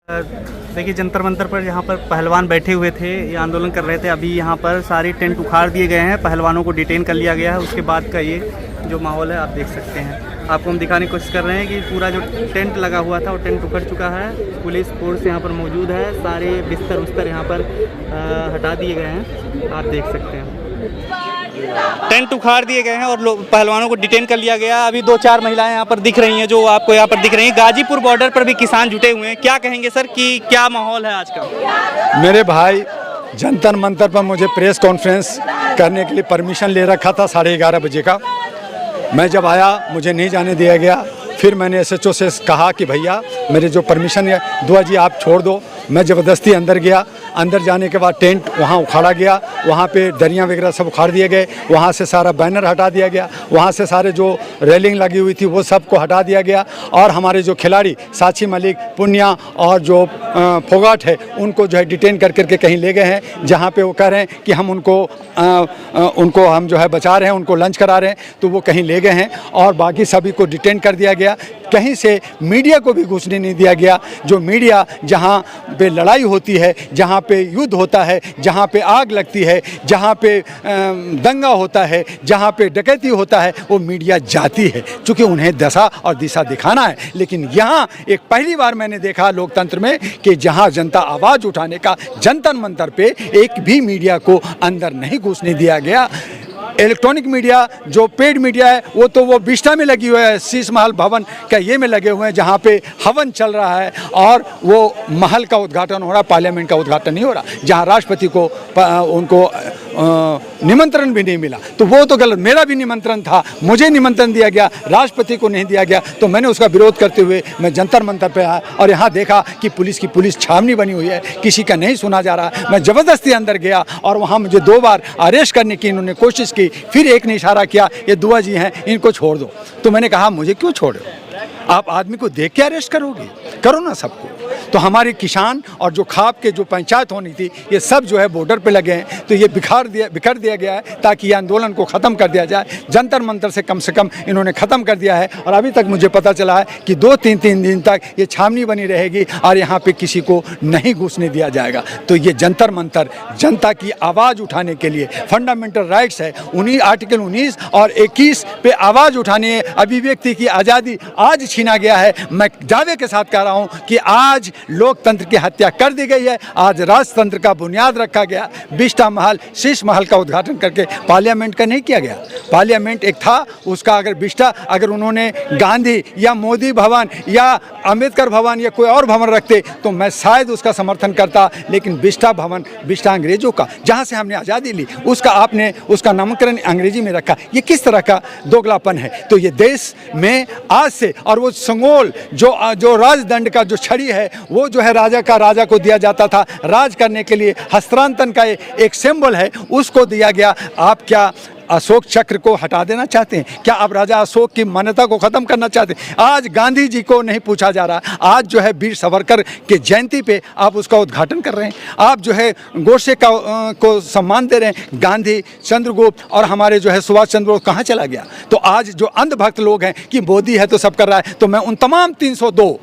देखिए जंतर मंतर पर यहाँ पर पहलवान बैठे हुए थे, ये आंदोलन कर रहे थे। अभी यहाँ पर सारे टेंट उखाड़ दिए गए हैं, पहलवानों को डिटेन कर लिया गया है। उसके बाद का ये जो माहौल है आप देख सकते हैं। आपको हम दिखाने की कोशिश कर रहे हैं कि पूरा जो टेंट लगा हुआ था वो टेंट उखड़ चुका है। पुलिस फोर्स यहाँ पर मौजूद है, सारे बिस्तर उस्तर यहाँ पर हटा दिए गए हैं, आप देख सकते हैं। टेंट उखाड़ दिए गए हैं और पहलवानों को डिटेन कर लिया गया। अभी 2-4 महिलाएं यहाँ पर दिख रही हैं, जो आपको यहाँ पर दिख रही हैं। गाजीपुर बॉर्डर पर भी किसान जुटे हुए हैं। क्या कहेंगे सर कि क्या माहौल है आज का? मेरे भाई, जंतर मंतर पर मुझे प्रेस कॉन्फ्रेंस करने के लिए परमिशन ले रखा था 11:30 बजे का। मैं जब आया मुझे नहीं जाने दिया गया। फिर मैंने SHO से कहा कि भैया मेरे जो परमिशन है दुआ जी आप छोड़ दो। मैं ज़बरदस्ती अंदर गया। अंदर जाने के बाद टेंट वहाँ उखाड़ा गया, वहाँ पे दरियाँ वगैरह सब उखाड़ दिए गए, वहाँ से सारा बैनर हटा दिया गया, वहाँ से सारे जो रेलिंग लगी हुई थी वो सब को हटा दिया गया। और हमारे जो खिलाड़ी साक्षी मलिक, पुन्या और जो फोगाट है उनको जो है डिटेन कर करके कहीं ले गए हैं, जहाँ पे वो कह रहे हैं कि हम उनको हम जो है बचा रहे हैं, उनको लंच करा रहे हैं, तो वो कहीं ले गए हैं। और बाकी सभी को डिटेन कर दिया गया। कहीं से मीडिया को भी घुसने नहीं दिया गया। जो मीडिया जहाँ पे लड़ाई होती है, जहाँ पे युद्ध होता है, जहाँ पे आग लगती है, जहाँ पे दंगा होता है, जहाँ पे डकैती होता है, वो मीडिया जाती है, क्योंकि उन्हें दशा और दिशा दिखाना है। लेकिन यहाँ एक पहली बार मैंने देखा लोकतंत्र में कि जहाँ जनता आवाज़ उठाने का जंतर मंतर पे एक भी मीडिया को अंदर नहीं घुसने दिया गया। इलेक्ट्रॉनिक मीडिया जो पेड मीडिया है वो बिष्टा में लगी हुई है, शीश महल भवन का ये में लगे हुए हैं, जहाँ पे हवन चल रहा है और वो महल का उद्घाटन हो रहा है, पार्लियामेंट का उद्घाटन नहीं हो रहा, जहाँ राष्ट्रपति को उनको निमंत्रण भी नहीं मिला। तो वो तो गलत। मेरा भी निमंत्रण था, मुझे निमंत्रण दिया गया, राष्ट्रपति को नहीं दिया गया। तो मैंने उसका विरोध करते हुए मैं जंतर मंतर पे आया और यहाँ देखा कि पुलिस छावनी बनी हुई है, किसी का नहीं सुना जा रहा। मैं ज़बरदस्ती अंदर गया और वहाँ मुझे 2 बार अरेस्ट करने की इन्होंने कोशिश की। फिर एक ने इशारा किया, ये दुआ जी हैं, इनको छोड़ दो। तो मैंने कहा मुझे क्यों छोड़ो, आप आदमी को देख के अरेस्ट करोगे, करो ना सबको। तो हमारे किसान और जो खाप के जो पंचायत होनी थी ये सब जो है बॉर्डर पे लगे हैं। तो ये बिखर दिया गया है ताकि ये आंदोलन को ख़त्म कर दिया जाए। जंतर मंतर से कम इन्होंने ख़त्म कर दिया है। और अभी तक मुझे पता चला है कि 2-3 दिन तक ये छावनी बनी रहेगी और यहाँ पे किसी को नहीं घुसने दिया जाएगा। तो ये जंतर मंतर जनता की आवाज़ उठाने के लिए फंडामेंटल राइट्स है। आर्टिकल 19 और 21 पे आवाज़ उठाने, अभिव्यक्ति की आज़ादी आज छीना गया है। मैं दावे के साथ कह रहा हूँ कि आज लोकतंत्र की हत्या कर दी गई है। आज राजतंत्र का बुनियाद रखा गया। बिष्टा महल, शीश महल का उद्घाटन करके पार्लियामेंट का नहीं किया गया। पार्लियामेंट एक था, उसका अगर उन्होंने गांधी या मोदी भवन या अंबेडकर भवन या कोई और भवन रखते तो मैं शायद उसका समर्थन करता। लेकिन बिष्टा भवन, बिष्टा अंग्रेजों का, जहाँ से हमने आज़ादी ली, आपने उसका नामकरण अंग्रेजी में रखा। ये किस तरह का दोगलापन है? तो ये देश में आज से, और वो संगोल जो राजदंड का जो छड़ी है वो जो है राजा को दिया जाता था राज करने के लिए, हस्तांतरण का एक सिंबल है, उसको दिया गया। आप क्या अशोक चक्र को हटा देना चाहते हैं? क्या आप राजा अशोक की मान्यता को ख़त्म करना चाहते हैं? आज गांधी जी को नहीं पूछा जा रहा। आज जो है वीर सावरकर के जयंती पे आप उसका उद्घाटन कर रहे हैं। आप जो है गोडसे को सम्मान दे रहे हैं। गांधी, चंद्रगुप्त और हमारे जो है सुभाष चंद्र बोस कहाँ चला गया? तो आज जो अंधभक्त लोग हैं कि मोदी है तो सब कर रहा है, तो मैं उन तमाम 302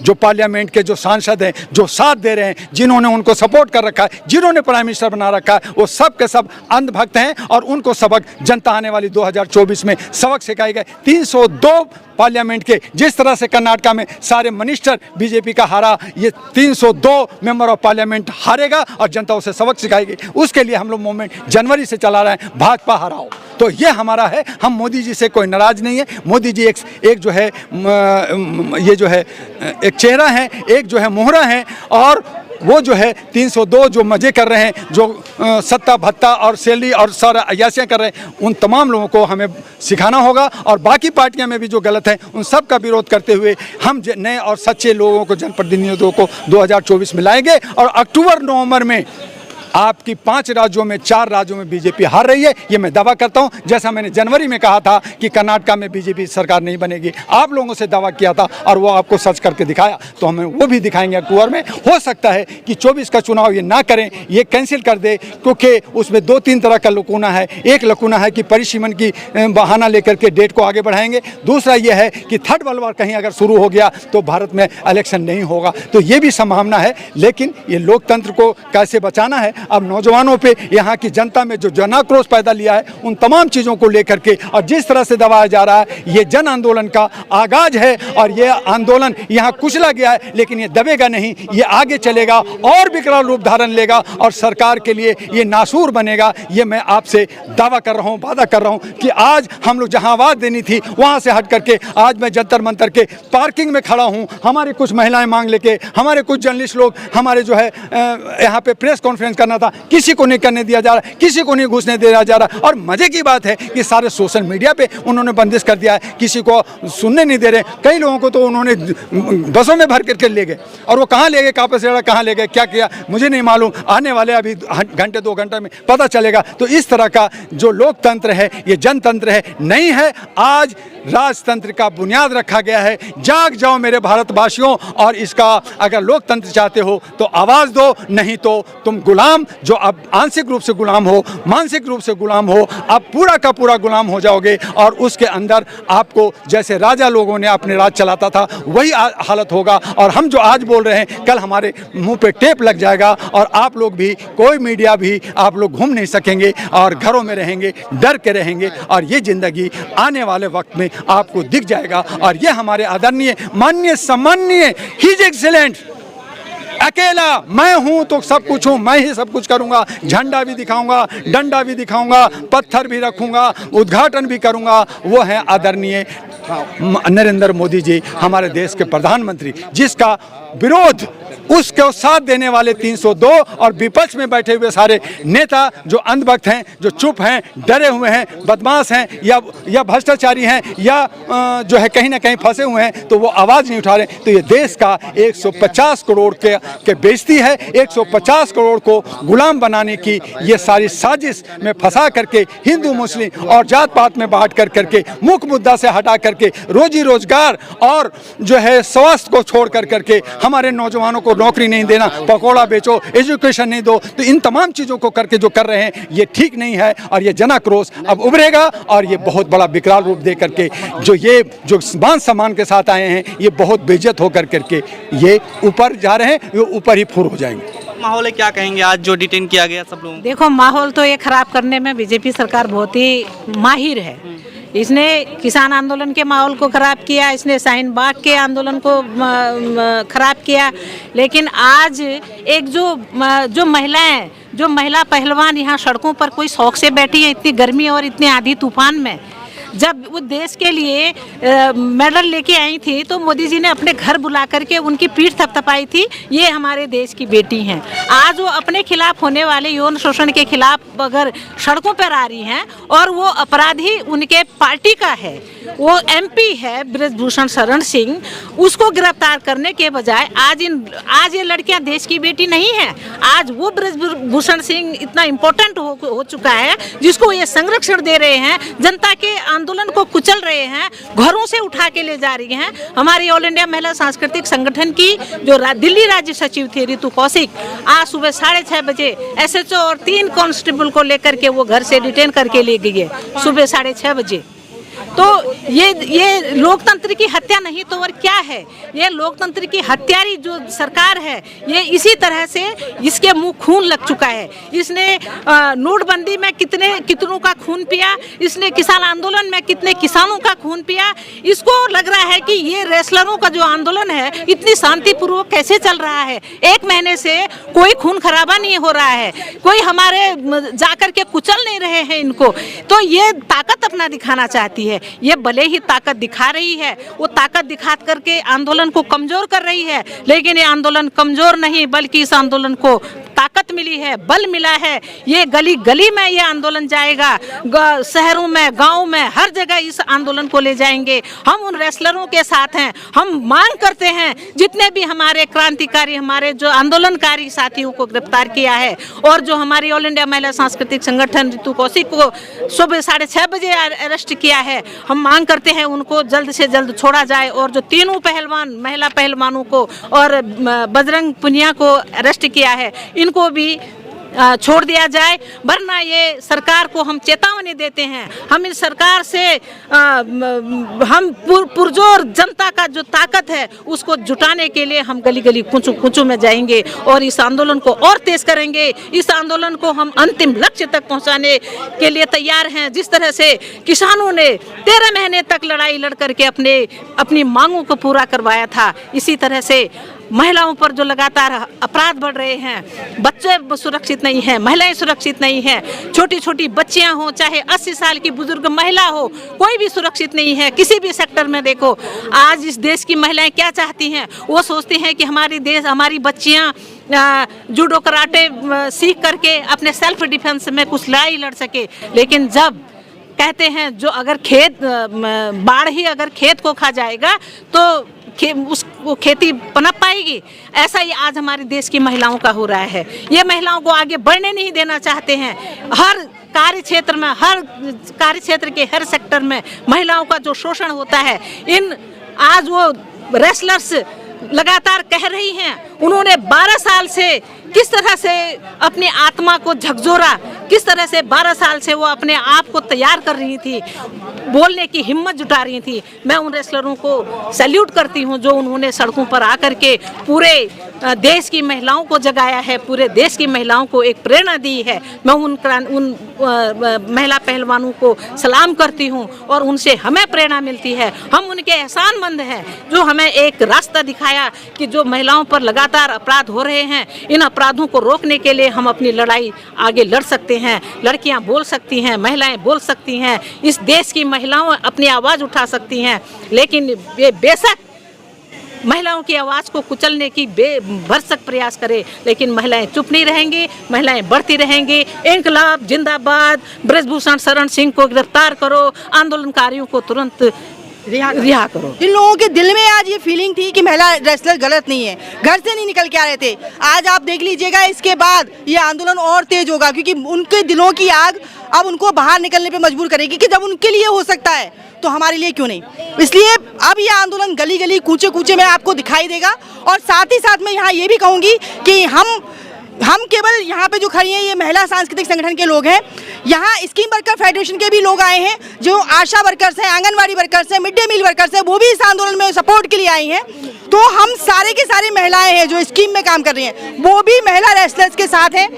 जो पार्लियामेंट के जो सांसद हैं, जो साथ दे रहे हैं, जिन्होंने उनको सपोर्ट कर रखा है, जिन्होंने प्राइम मिनिस्टर बना रखा है, वो सब के सब अंधभक्त हैं और उनको सबक जनता आने वाली 2024 में सबक सिखाएगा। 302 पार्लियामेंट के, जिस तरह से कर्नाटका में सारे मिनिस्टर बीजेपी का हारा, ये 302 मेंबर ऑफ पार्लियामेंट हारेगा और जनता उसे सबक सिखाएगी। उसके लिए हम लोग मूवमेंट जनवरी से चला रहे हैं, भाजपा हराओ। तो ये हमारा है। हम मोदी जी से कोई नाराज नहीं है। मोदी जी एक जो है ये जो है एक चेहरा है, एक जो है मोहरा है, और वो जो है 302 जो मज़े कर रहे हैं, जो सत्ता भत्ता और सैलरी और सारा अयासियाँ कर रहे हैं, उन तमाम लोगों को हमें सिखाना होगा। और बाकी पार्टियां में भी जो गलत है उन सब का विरोध करते हुए हम नए और सच्चे लोगों को, जनप्रतिनिधियों को 2024 में लाएंगे और अक्टूबर नवंबर में आपकी 5 राज्यों में 4 राज्यों में बीजेपी हार रही है, ये मैं दावा करता हूं। जैसा मैंने जनवरी में कहा था कि कर्नाटक में बीजेपी सरकार नहीं बनेगी, आप लोगों से दावा किया था और वो आपको सच करके दिखाया, तो हमें वो भी दिखाएंगे अक्टूबर में। हो सकता है कि 24 का चुनाव ये ना करें, ये कैंसिल कर दे, क्योंकि उसमें 2-3 तरह का लकुना है। एक लकुना है कि परिसीमन की बहाना लेकर के डेट को आगे बढ़ाएंगे, दूसरा ये है कि थर्ड वर्ल्ड वॉर कहीं अगर शुरू हो गया तो भारत में इलेक्शन नहीं होगा, तो ये भी संभावना है। लेकिन ये लोकतंत्र को कैसे बचाना है, अब नौजवानों पे, यहाँ की जनता में जो जनाक्रोश पैदा लिया है, उन तमाम चीज़ों को लेकर के और जिस तरह से दबाया जा रहा है, ये जन आंदोलन का आगाज है और ये आंदोलन यहाँ कुचला गया है, लेकिन ये दबेगा नहीं, ये आगे चलेगा और विकराल रूप धारण लेगा और सरकार के लिए ये नासूर बनेगा। ये मैं आपसे दावा कर रहा हूँ, वादा कर रहा हूँ कि आज हम लोग जहाँ आवाज़ देनी थी वहाँ से हट करके आज मैं जंतर मंतर के पार्किंग में खड़ा हूँ। हमारी कुछ महिलाएं मांग लेके, हमारे कुछ जर्नलिस्ट लोग, हमारे जो है यहाँ पे प्रेस कॉन्फ्रेंस करना था, किसी को नहीं करने दिया जा रहा, किसी को नहीं घुसने दिया जा रहा। और मजे की बात है कि सारे सोशल मीडिया पे उन्होंने बंदिश कर दिया है, किसी को सुनने नहीं दे रहे। कई लोगों को तो उन्होंने बसों में भर करके ले गए, और वो कहाँ ले गए, कापसेड़ा कहाँ ले गए, क्या किया मुझे नहीं मालूम। आने वाले अभी घंटे 2 घंटे में पता चलेगा। तो इस तरह का जो लोकतंत्र है, ये जनतंत्र है, नहीं है। आज राजतंत्र का बुनियाद रखा गया है। जाग जाओ मेरे भारतवासियों, और इसका अगर लोकतंत्र चाहते हो तो आवाज़ दो, नहीं तो तुम गुलाम, जो अब आंशिक रूप से गुलाम हो, मानसिक रूप से गुलाम हो, अब पूरा का पूरा गुलाम हो जाओगे। और उसके अंदर आपको जैसे राजा लोगों ने अपने राज चलाता था वही हालत होगा। और हम जो आज बोल रहे हैं, कल हमारे मुंह पे टेप लग जाएगा और आप लोग भी, कोई मीडिया भी, आप लोग घूम नहीं सकेंगे और घरों में रहेंगे, डर के रहेंगे। और ये ज़िंदगी आने वाले वक्त में आपको दिख जाएगा। और ये हमारे आदरणीय, माननीय, सम्माननीय, हिज एक्सीलेंट, अकेला मैं हूं तो सब कुछ हूं, मैं ही सब कुछ करूंगा, झंडा भी दिखाऊंगा, डंडा भी दिखाऊंगा, पत्थर भी रखूंगा, उद्घाटन भी करूंगा, वो है आदरणीय नरेंद्र मोदी जी, हमारे देश के प्रधानमंत्री, जिसका विरोध उसको साथ देने वाले 302 और विपक्ष में बैठे हुए सारे नेता जो अंधभक्त हैं, जो चुप हैं, डरे हुए हैं, बदमाश हैं, या भ्रष्टाचारी हैं, या जो है कहीं ना कहीं फंसे हुए हैं, तो वो आवाज़ नहीं उठा रहे। तो ये देश का 150 करोड़ के बेइज्जती है। 150 करोड़ को गुलाम बनाने की ये सारी साजिश में फंसा करके हिंदू मुस्लिम और जात पात में बांट करके मुख्य मुद्दा से हटा करके रोजी रोजगार और जो है स्वास्थ्य को छोड़ करके हमारे नौजवानों को नौकरी नहीं देना, पकौड़ा बेचो, एजुकेशन नहीं दो, तो इन तमाम चीज़ों को करके जो कर रहे हैं ये ठीक नहीं है। और ये जनाक्रोश अब उभरेगा और ये बहुत बड़ा विकराल रूप दे करके जो मान सम्मान के साथ आए हैं, ये बहुत बेइज्जत होकर करके ये ऊपर जा रहे हैं, ये ऊपर ही फुर हो जाएंगे। माहौल है, क्या कहेंगे आज जो डिटेन किया गया सब लोगों? देखो, माहौल तो ये खराब करने में बीजेपी सरकार बहुत ही माहिर है। इसने किसान आंदोलन के माहौल को खराब किया, इसने शाहीन बाग के आंदोलन को खराब किया। लेकिन आज एक जो महिलाएं, जो महिला पहलवान यहाँ सड़कों पर कोई शौक से बैठी हैं, इतनी गर्मी और इतने आंधी तूफान में, जब वो देश के लिए मेडल लेके आई थी तो मोदी जी ने अपने घर बुला करके उनकी पीठ थपथपाई थी। ये हमारे देश की बेटी हैं। आज वो अपने खिलाफ होने वाले यौन शोषण के खिलाफ अगर सड़कों पर आ रही हैं और वो अपराधी उनके पार्टी का है, वो एमपी है ब्रजभूषण शरण सिंह, उसको गिरफ्तार करने के बजाय आज ये लड़कियां देश की बेटी नहीं है। आज वो ब्रजभूषण सिंह इतना इम्पोर्टेंट हो चुका है जिसको ये संरक्षण दे रहे हैं, जनता के आंदोलन को कुचल रहे हैं, घरों से उठा के ले जा रही हैं। हमारी ऑल इंडिया महिला सांस्कृतिक संगठन की जो दिल्ली राज्य सचिव थी रितु कौशिक, आज सुबह 6:30 बजे SHO और 3 कांस्टेबल को लेकर के वो घर से डिटेन करके ले गई है, सुबह 6:30 बजे। तो ये लोकतंत्र की हत्या नहीं तो और क्या है? ये लोकतंत्र की हत्यारी जो सरकार है, ये इसी तरह से इसके मुंह खून लग चुका है। इसने नोटबंदी में कितनों का खून पिया, इसने किसान आंदोलन में कितने किसानों का खून पिया। इसको लग रहा है कि ये रेसलरों का जो आंदोलन है इतनी शांतिपूर्वक कैसे चल रहा है। 1 महीने से कोई खून खराबा नहीं हो रहा है, कोई हमारे जाकर के कुचल नहीं रहे हैं इनको। तो ये ताकत अपना दिखाना चाहती है। ये भले ही ताकत दिखा रही है, वो ताकत दिखा करके आंदोलन को कमजोर कर रही है, लेकिन ये आंदोलन कमजोर नहीं बल्कि इस आंदोलन को ताकत मिली है, बल मिला है। ये गली गली में ये आंदोलन जाएगा, शहरों में, गाँव में, हर जगह इस आंदोलन को ले जाएंगे। हम उन रेसलरों के साथ हैं। हम मांग करते हैं जितने भी हमारे क्रांतिकारी, हमारे जो आंदोलनकारी साथियों को गिरफ्तार किया है और जो हमारी ऑल इंडिया महिला सांस्कृतिक संगठन रितु कौशिक को सुबह 6:30 बजे अरेस्ट किया है, हम मांग करते हैं उनको जल्द से जल्द छोड़ा जाए। और जो तीनों पहलवान, महिला पहलवानों को और बजरंग पुनिया को अरेस्ट किया है, इनको भी छोड़ दिया जाए, वरना ये सरकार को हम चेतावनी देते हैं। हम इस सरकार से हम पुरजोर जनता का जो ताकत है उसको जुटाने के लिए हम गली गली कुचू कुचू में जाएंगे और इस आंदोलन को और तेज करेंगे। इस आंदोलन को हम अंतिम लक्ष्य तक पहुंचाने के लिए तैयार हैं। जिस तरह से किसानों ने 13 महीने तक लड़ाई लड़ करके अपनी मांगों को पूरा करवाया था, इसी तरह से महिलाओं पर जो लगातार अपराध बढ़ रहे हैं, बच्चे सुरक्षित नहीं हैं, महिलाएं सुरक्षित नहीं हैं, छोटी छोटी बच्चियां हो, चाहे 80 साल की बुजुर्ग महिला हो, कोई भी सुरक्षित नहीं है। किसी भी सेक्टर में देखो, आज इस देश की महिलाएं क्या चाहती हैं? वो सोचती हैं कि हमारी बच्चियां जूडो कराटे सीख करके अपने सेल्फ डिफेंस में कुछ लड़ाई लड़ सके। लेकिन जब कहते हैं जो अगर बाढ़ ही अगर खेत को खा जाएगा तो वो खेती पनप पाएगी, ऐसा ही आज हमारे देश की महिलाओं का हो रहा है। ये महिलाओं को आगे बढ़ने नहीं देना चाहते हैं। हर कार्य क्षेत्र के हर सेक्टर में महिलाओं का जो शोषण होता है, आज वो रेसलर्स लगातार कह रही हैं, उन्होंने 12 साल से किस तरह से अपनी आत्मा को झकझोरा, किस तरह से 12 साल से वो अपने आप को तैयार कर रही थी, बोलने की हिम्मत जुटा रही थी। मैं उन रेसलरों को सैल्यूट करती हूं जो उन्होंने सड़कों पर आकर के पूरे देश की महिलाओं को जगाया है, पूरे देश की महिलाओं को एक प्रेरणा दी है। मैं उन महिला पहलवानों को सलाम करती हूं और उनसे हमें प्रेरणा मिलती है। हम उनके एहसानमंद हैं जो हमें एक रास्ता दिखाया कि जो महिलाओं पर लगातार अपराध हो रहे हैं, इन अपराधों को रोकने के लिए हम अपनी लड़ाई आगे लड़ सकते हैं। लड़कियां बोल सकती हैं, महिलाएं बोल सकती हैं, इस देश की महिलाएं अपनी आवाज़ उठा सकती हैं। लेकिन ये बेशक महिलाओं की आवाज़ को कुचलने की भरसक प्रयास करे, लेकिन महिलाएं चुप नहीं रहेंगी, महिलाएं बढ़ती रहेंगी। इंकलाब जिंदाबाद, ब्रजभूषण शरण सिंह को गिरफ्तार करो, आंदोलनकारियों को तुरंत रिहा करो। इन लोगों के दिल में आज ये फीलिंग थी कि महिला रेसलर गलत नहीं है, घर से नहीं निकल के आ रहे थे। आज आप देख लीजिएगा, इसके बाद ये आंदोलन और तेज होगा, क्योंकि उनके दिलों की आग अब उनको बाहर निकलने पे मजबूर करेगी कि जब उनके लिए हो सकता है तो हमारे लिए क्यों नहीं। इसलिए अब ये आंदोलन गली गली कूचे कूचे में आपको दिखाई देगा। और साथ ही साथ मैं यहाँ ये भी कहूँगी कि हम केवल यहाँ पे जो खड़ी हैं ये महिला सांस्कृतिक संगठन के लोग हैं, यहाँ स्कीम वर्कर फेडरेशन के भी लोग आए हैं, जो आशा वर्कर्स हैं, आंगनवाड़ी वर्कर्स हैं, मिड डे मील वर्कर्स हैं, वो भी इस आंदोलन में सपोर्ट के लिए आई हैं। तो हम सारे के सारे महिलाएं हैं जो स्कीम में काम कर रही हैं, वो भी महिला रेसलर्स के साथ हैं।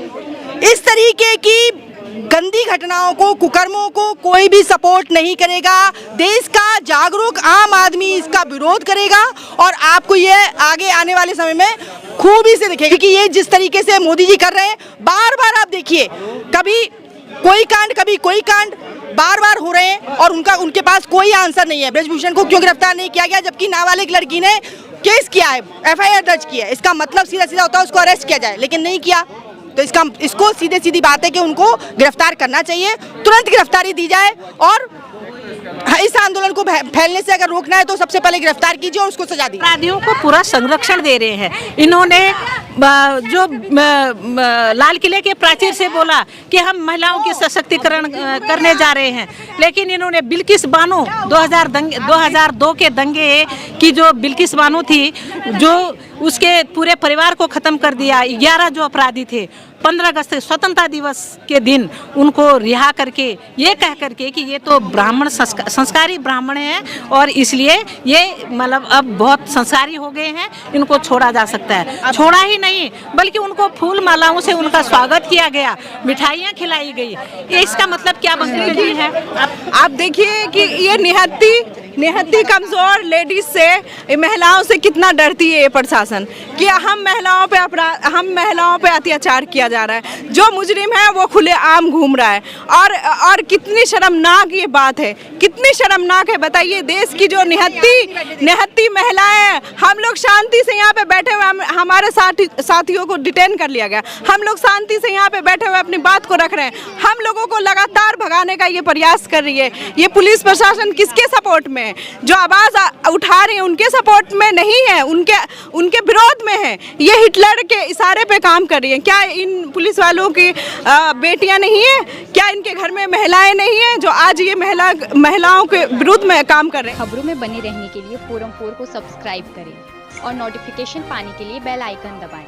इस तरीके की गंदी घटनाओं को, कुकर्मों को कोई भी सपोर्ट नहीं करेगा। देश का जागरूक आम आदमी इसका विरोध करेगा और आपको ये आगे आने वाले समय में खूबी से दिखेगा कि ये जिस तरीके से मोदी जी कर रहे हैं, बार बार आप देखिए, कभी कोई कांड कभी कोई कांड बार बार हो रहे हैं और उनके पास कोई आंसर नहीं है। ब्रजभूषण को क्यों गिरफ्तार नहीं किया गया, जबकि नाबालिग लड़की ने केस किया है, FIR दर्ज किया है। इसका मतलब सीधा सीधा होता है उसको अरेस्ट किया जाए, लेकिन नहीं किया। तो इसको सीधी बात है कि उनको गिरफ्तार करना चाहिए, तुरंत गिरफ्तारी दी जाए और इस आंदोलन को फैलने से अगर रोकना है तो सबसे पहले गिरफ्तार कीजिए और उसको सजा दीजिए। अपराधियों को पूरा संरक्षण दे रहे हैं। इन्होंने जो लाल किले के प्राचीर से बोला कि हम महिलाओं के सशक्तिकरण करने जा रहे हैं, लेकिन इन्होंने बिल्किस बानो 2002 के दंगे की जो बिल्किस बानो थी, जो उसके पूरे परिवार को ख़त्म कर दिया। 11 जो अपराधी थे, 15 अगस्त स्वतंत्रता दिवस के दिन उनको रिहा करके ये कह करके कि ये तो ब्राह्मण संस्कारी ब्राह्मण हैं और इसलिए ये मतलब अब बहुत संस्कारी हो गए हैं, इनको छोड़ा जा सकता है। छोड़ा ही नहीं बल्कि उनको फूल मालाओं से उनका स्वागत किया गया, मिठाइयाँ खिलाई गई। ये इसका मतलब क्या बनती है? आप देखिए कि ये निहत्ती कमज़ोर लेडीज से, महिलाओं से कितना डरती है ये प्रशासन। प्रशासन कि हम महिलाओं पे अत्याचार किया जा रहा है। जो मुजरिम है वो खुले आम घूम रहा है और कितनी शर्मनाक ये बात है, कितनी शर्मनाक है। बताइए, देश की जो निहत्ती महिलाएं, हम लोग शांति से यहाँ पे बैठे हुए, हमारे साथियों को डिटेन कर लिया गया, हम लोग शांति से यहाँ पे बैठे हुए अपनी बात को रख रहे हैं। हम लोगों को लगातार भगाने का ये प्रयास कर रही है। ये पुलिस प्रशासन किसके सपोर्ट में है? जो आवाज़ उठा रही है उनके सपोर्ट में नहीं है, उनके विरोध में है। ये हिटलर के इशारे पे काम कर रही है। क्या इन पुलिस वालों की बेटियां नहीं है? क्या इनके घर में महिलाएं नहीं है जो आज ये महिलाओं के विरुद्ध में काम कर रहे हैं? खबरों में बने रहने के लिए फोरम 4 को सब्सक्राइब करें और नोटिफिकेशन पाने के लिए बेल आइकन दबाएं।